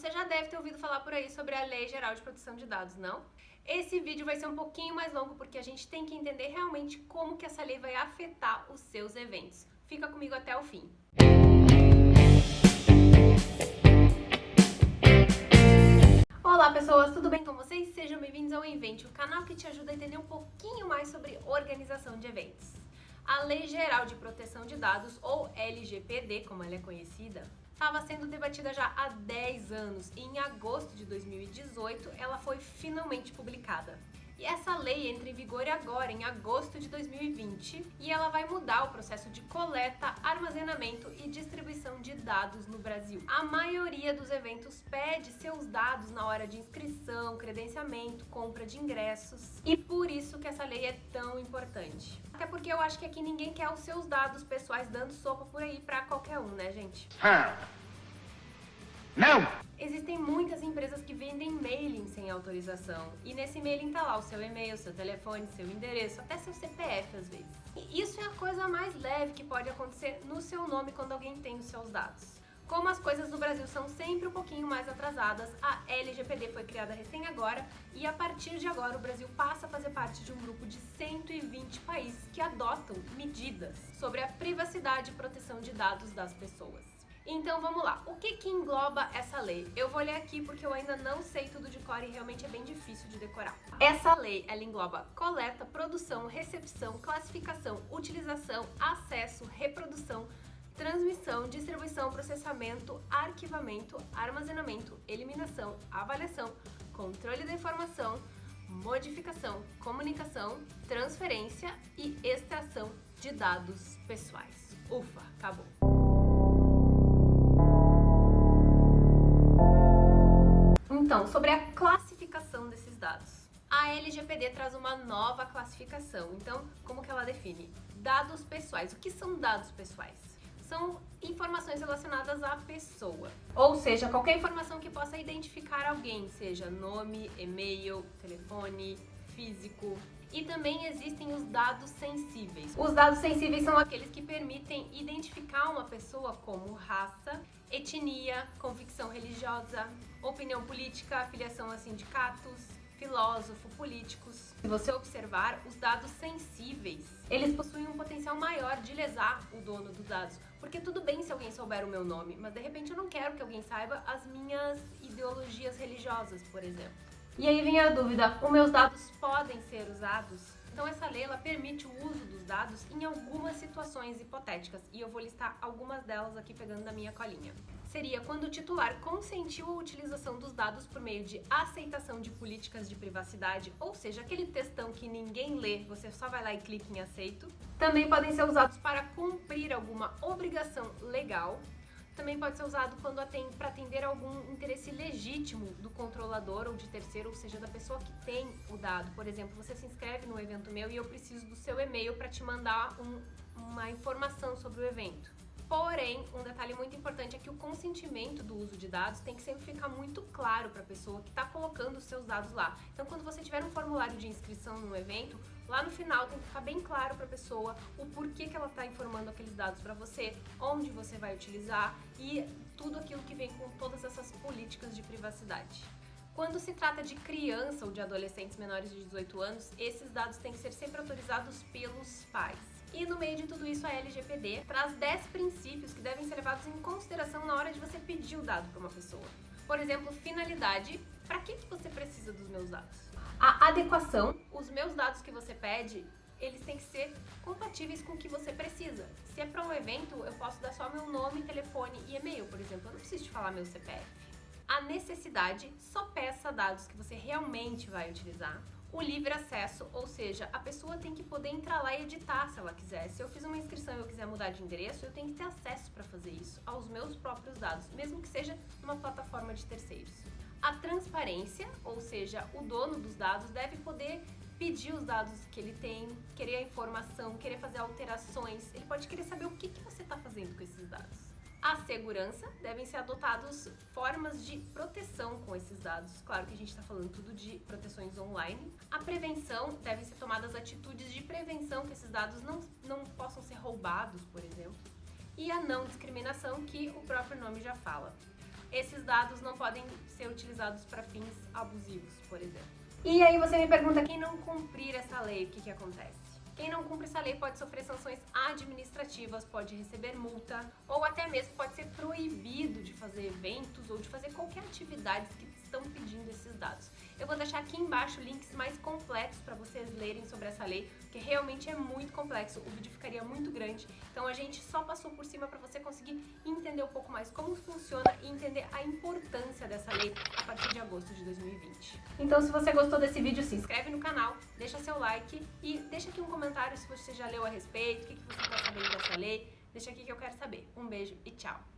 você já deve ter ouvido falar por aí sobre a Lei Geral de Proteção de Dados, não? Esse vídeo vai ser um pouquinho mais longo porque a gente tem que entender realmente como que essa lei vai afetar os seus eventos. Fica comigo até o fim. Olá pessoas, tudo bem com vocês? Sejam bem-vindos ao Invente, o canal que te ajuda a entender um pouquinho mais sobre organização de eventos. A Lei Geral de Proteção de Dados, ou LGPD, como ela é conhecida, estava sendo debatida já há 10 anos e em agosto de 2018 ela foi finalmente publicada. E essa lei entra em vigor agora, em agosto de 2020, e ela vai mudar o processo de coleta, armazenamento e distribuição de dados no Brasil. A maioria dos eventos pede seus dados na hora de inscrição, credenciamento, compra de ingressos, e por isso que essa lei é tão importante. Até porque eu acho que aqui ninguém quer os seus dados pessoais dando sopa por aí pra qualquer um, né, gente? Não! Existem muitas empresas que vendem mailing sem autorização, e nesse mailing tá lá o seu e-mail, seu telefone, seu endereço, até seu CPF às vezes. E isso é a coisa mais leve que pode acontecer no seu nome quando alguém tem os seus dados. Como as coisas no Brasil são sempre um pouquinho mais atrasadas, a LGPD foi criada recém agora e a partir de agora o Brasil passa a fazer parte de um grupo de 120 países que adotam medidas sobre a privacidade e proteção de dados das pessoas. Então vamos lá, o que engloba essa lei? Eu vou ler aqui porque eu ainda não sei tudo de cor e realmente é bem difícil de decorar. Essa lei, ela engloba coleta, produção, recepção, classificação, utilização, acesso, reprodução, transmissão, distribuição, processamento, arquivamento, armazenamento, eliminação, avaliação, controle da informação, modificação, comunicação, transferência e extração de dados pessoais. Ufa, acabou. Então, sobre a classificação desses dados. A LGPD traz uma nova classificação. Então, como que ela define? Dados pessoais. O que são dados pessoais? São informações relacionadas à pessoa. Ou seja, qualquer informação que possa identificar alguém, seja nome, e-mail, telefone, físico. E também existem os dados sensíveis. Os dados sensíveis são aqueles que permitem identificar uma pessoa como raça, etnia, convicção religiosa, opinião política, afiliação a sindicatos, filósofo, políticos. Se você observar, os dados sensíveis, eles possuem um potencial maior de lesar o dono dos dados. Porque tudo bem se alguém souber o meu nome, mas de repente eu não quero que alguém saiba as minhas ideologias religiosas, por exemplo. E aí vem a dúvida, os meus dados podem ser usados? Então essa lei ela permite o uso dos dados em algumas situações hipotéticas e eu vou listar algumas delas aqui pegando da minha colinha. Seria quando o titular consentiu a utilização dos dados por meio de aceitação de políticas de privacidade, ou seja, aquele textão que ninguém lê, você só vai lá e clica em aceito. Também podem ser usados para cumprir alguma obrigação legal. Também pode ser usado quando para atender algum interesse legítimo do controlador ou de terceiro, ou seja, da pessoa que tem o dado. Por exemplo, você se inscreve no evento meu e eu preciso do seu e-mail para te mandar uma informação sobre o evento. Porém, um detalhe muito importante é que o consentimento do uso de dados tem que sempre ficar muito claro para a pessoa que está colocando os seus dados lá. Então, quando você tiver um formulário de inscrição no evento, lá no final tem que ficar bem claro para a pessoa o porquê que ela está informando aqueles dados para você, onde você vai utilizar e tudo aquilo que vem com todas essas políticas de privacidade. Quando se trata de criança ou de adolescentes menores de 18 anos, esses dados têm que ser sempre autorizados pelos pais. E no meio de tudo isso, a LGPD traz 10 princípios que devem ser levados em consideração na hora de você pedir o dado para uma pessoa. Por exemplo, finalidade. Para que você precisa dos meus dados? A adequação. Os meus dados que você pede, eles têm que ser compatíveis com o que você precisa. Se é para um evento, eu posso dar só meu nome, telefone e e-mail, por exemplo. Eu não preciso te falar meu CPF. A necessidade. Só peça dados que você realmente vai utilizar. O livre acesso, ou seja, a pessoa tem que poder entrar lá e editar se ela quiser. Se eu fiz uma inscrição e eu quiser mudar de endereço, eu tenho que ter acesso para fazer isso aos meus próprios dados, mesmo que seja numa plataforma de terceiros. A transparência, ou seja, o dono dos dados deve poder pedir os dados que ele tem, querer a informação, querer fazer alterações, ele pode querer saber o que você está fazendo com esses dados. A segurança, devem ser adotadas formas de proteção com esses dados. Claro que a gente está falando tudo de proteções online. A prevenção, devem ser tomadas atitudes de prevenção que esses dados não possam ser roubados, por exemplo. E a não discriminação, que o próprio nome já fala. esses dados não podem ser utilizados para fins abusivos, por exemplo. E aí você me pergunta, quem não cumprir essa lei, o que acontece? Quem não cumpre essa lei pode sofrer sanções administrativas, pode receber multa, ou até mesmo pode ser proibido de fazer eventos ou de fazer qualquer atividade que estão pedindo esses dados. Eu vou deixar aqui embaixo links mais completos para vocês lerem sobre essa lei, porque realmente é muito complexo, o vídeo ficaria muito grande, então a gente só passou por cima para você conseguir entender um pouco mais como funciona e entender a importância dessa lei a partir de agosto de 2020. Então, se você gostou desse vídeo, se inscreve no canal, deixa seu like e deixa aqui um comentário se você já leu a respeito, o que você está sabendo dessa lei, deixa aqui que eu quero saber. Um beijo e tchau!